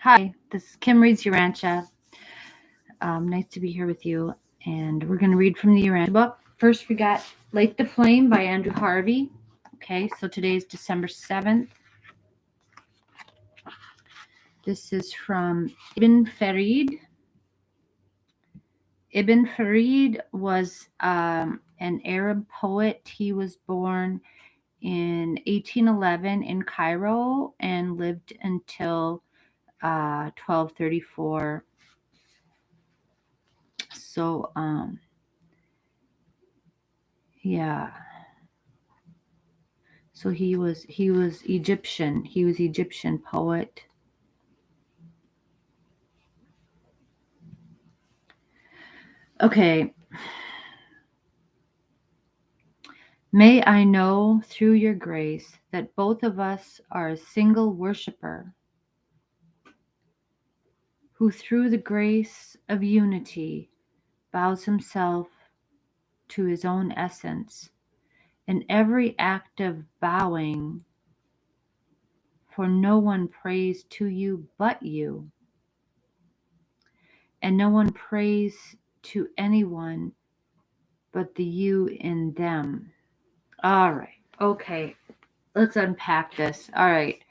Hi, this is Kim Reads Urantia. Nice to be here with you. And we're going to read from the Urantia book. First, we got Light the Flame by Andrew Harvey. Okay, so today is December 7th. This is from Ibn Farid. Ibn Farid was an Arab poet. He was born in 1811 in Cairo and lived until 1234. So, yeah. So he was Egyptian. He was Egyptian poet. Okay. May I know through your grace that both of us are a single worshiper who through the grace of unity bows himself to his own essence in every act of bowing, for no one prays to you but you, and no one prays to anyone but the you in them. All right. Okay. Let's unpack this. All right.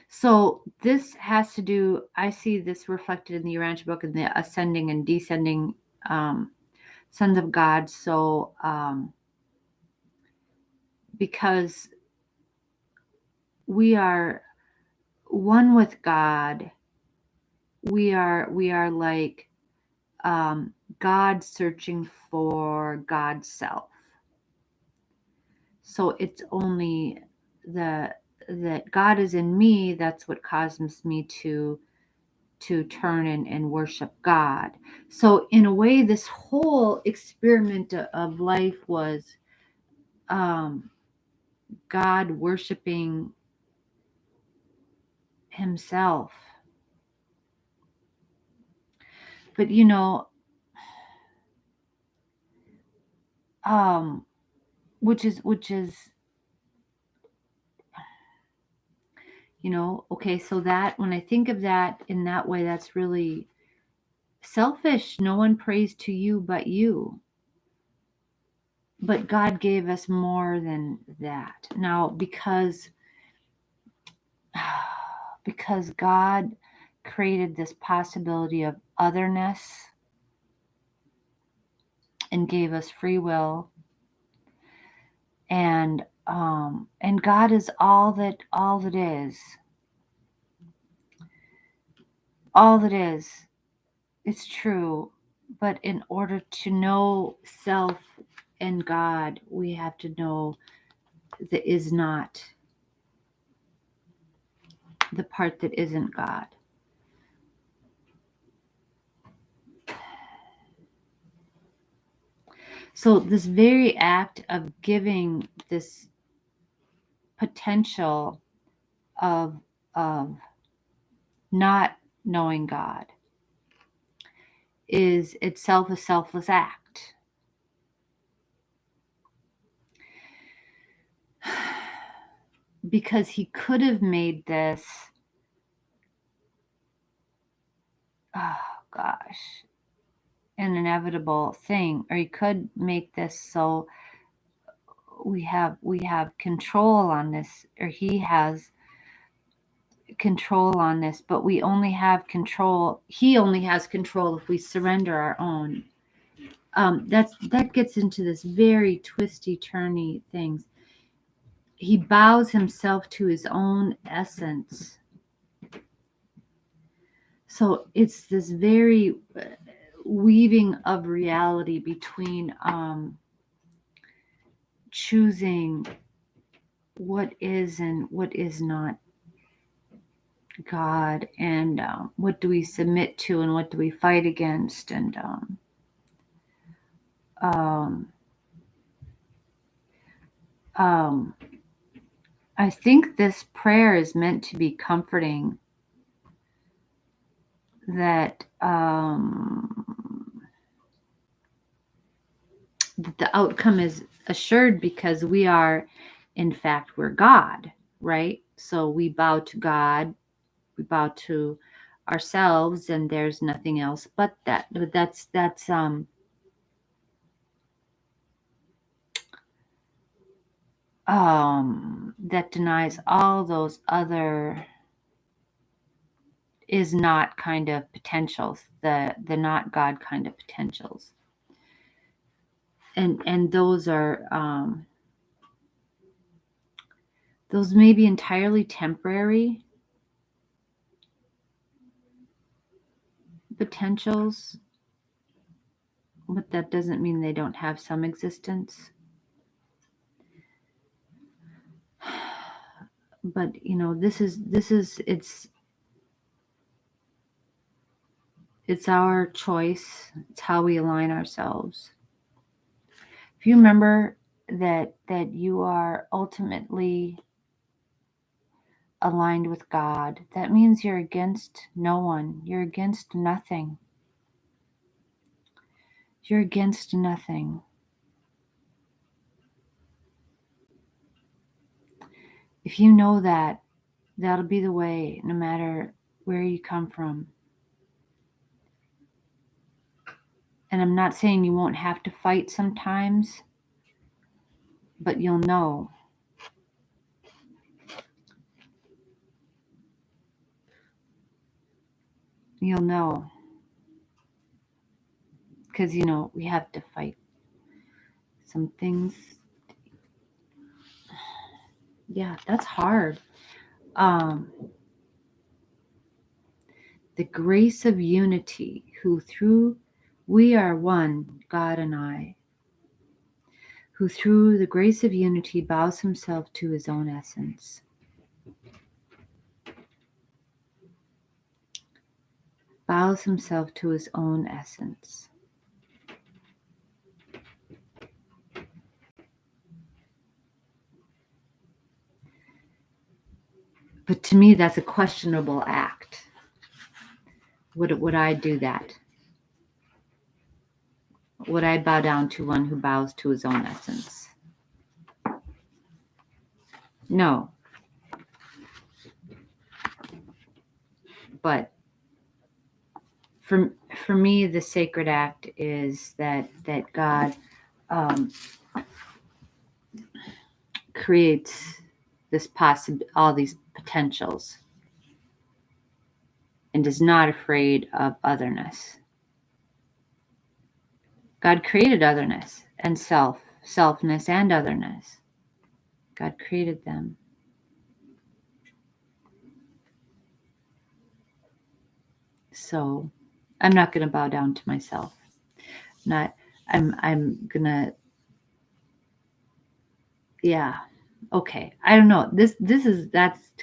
So this has to do, I see this reflected in the Urantia book in the ascending and descending sons of God. So because we are one with God, we are like God searching for God's self. So it's only that God is in me. That's what causes me to turn and worship God. So in a way, this whole experiment of life was God worshiping himself. But which is okay, so that when I think of that in that way, that's really selfish. No one prays to you but you. But God gave us more than that. Now, because God created this possibility of otherness and gave us free will, and God is all that is. All that is. It's true. But in order to know self and God, we have to know the is not, the part that isn't God. So this very act of giving this potential of not knowing God is itself a selfless act. Because he could have made this, oh gosh, an inevitable thing, or he could make this so we have control on this, or he has control on this, but we only have control. He only has control if we surrender our own. That gets into this very twisty, turny things. He bows himself to his own essence. So it's this very weaving of reality between choosing what is and what is not God, and what do we submit to and what do we fight against, and I think this prayer is meant to be comforting, that the outcome is assured because we are, in fact, we're God. right? So we bow to God, we bow to ourselves, and there's nothing else but that. But that's that denies all those other is not kind of potentials, the not God kind of potentials. And those are those may be entirely temporary potentials, but that doesn't mean they don't have some existence. But this is it's our choice. It's how we align ourselves. If you remember that you are ultimately aligned with God, that means you're against no one. You're against nothing. You're against nothing. If you know that, that'll be the way, no matter where you come from. And I'm not saying you won't have to fight sometimes, but you'll know. You'll know. Because, we have to fight some things. Yeah, that's hard. The grace of unity, who through we are one, God and I, who through the grace of unity bows himself to his own essence. Bows himself to his own essence. But to me, that's a questionable act. Would I do that? Would I bow down to one who bows to his own essence? No. But for me, the sacred act is that God creates this all these potentials, and is not afraid of otherness. God created otherness and selfness and otherness. God created them. So I'm not going to bow down to myself. I'm going to, yeah. Okay. I don't know. That's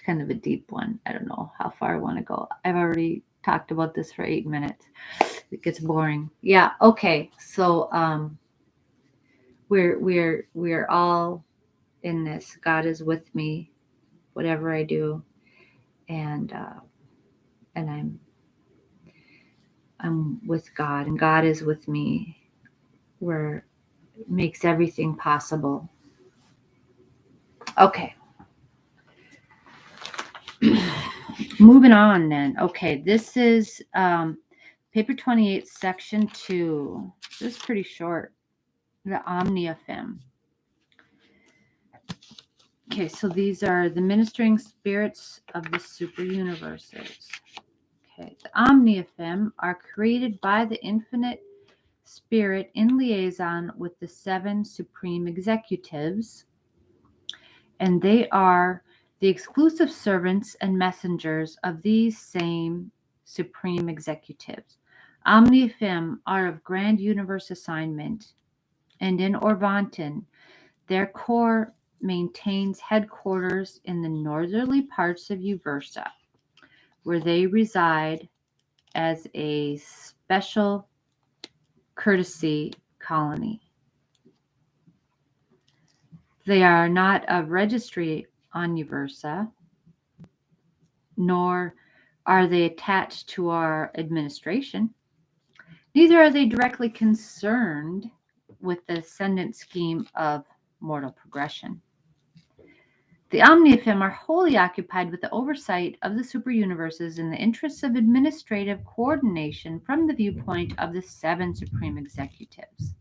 kind of a deep one. I don't know how far I want to go. I've already talked about this for 8 minutes. It gets boring. Yeah. Okay. So, we're all in this. God is with me, whatever I do. And I'm with God, and God is with me, where it makes everything possible. Okay. Moving on then. Okay, this is paper 28, section 2. This is pretty short. The Omniofem. Okay, so these are the ministering spirits of the super universes. Okay, the Omniofem are created by the infinite spirit in liaison with the 7 supreme executives, and they are the exclusive servants and messengers of these same supreme executives. Omniofem are of grand universe assignment, and in Orvanton, their core maintains headquarters in the northerly parts of Uversa, where they reside as a special courtesy colony. They are not of registry on Uversa, nor are they attached to our administration. Neither are they directly concerned with the ascendant scheme of mortal progression. The Omniofem are wholly occupied with the oversight of the super-universes in the interests of administrative coordination from the viewpoint of the 7 supreme executives.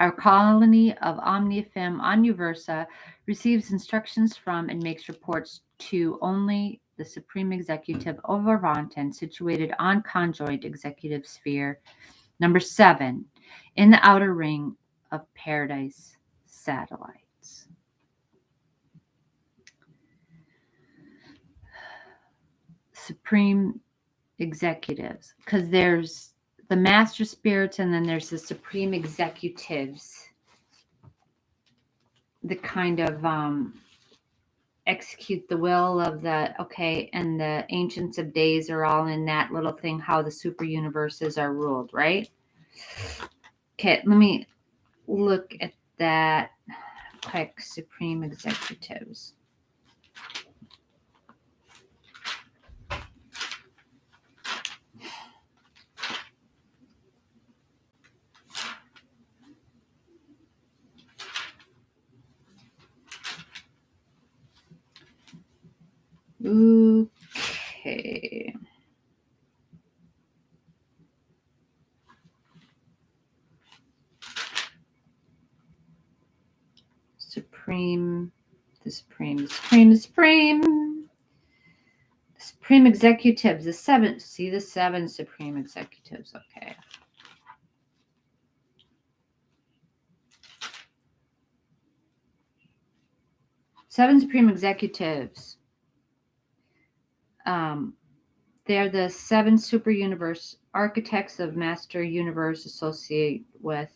Our colony of Omniafem Onuversa receives instructions from and makes reports to only the Supreme Executive of Urantia, situated on conjoint executive sphere number 7 in the outer ring of Paradise satellites. Supreme Executives, because there's the Master Spirits and then there's the Supreme Executives that kind of execute the will of and the Ancients of Days are all in that little thing, how the super universes are ruled, right? Okay, let me look at that quick. Supreme Executives. Okay. The Supreme Executives, the 7 Supreme Executives, okay. Seven Supreme Executives. They're the 7 super universe architects of Master Universe associate with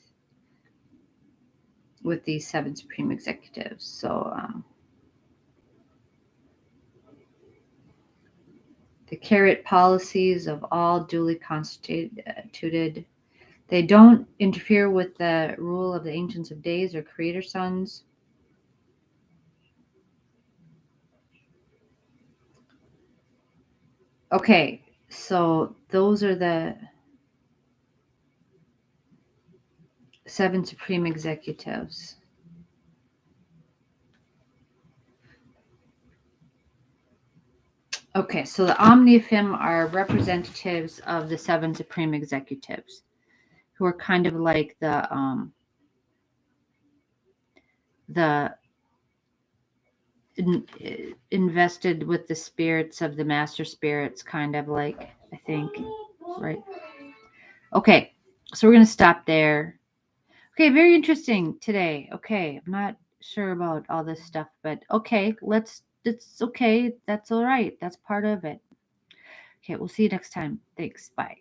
these 7 Supreme Executives. So the carrot policies of all duly constituted. They don't interfere with the rule of the Ancients of Days or Creator Sons. Okay, so those are the 7 Supreme Executives. Okay, so the Omniofem are representatives of the 7 Supreme Executives, who are kind of like the invested with the spirits of the Master Spirits, kind of like, I think, right? Okay, so we're going to stop there. Okay, very interesting today. Okay, I'm not sure about all this stuff, but okay, it's okay. That's all right. That's part of it. Okay, we'll see you next time. Thanks. Bye.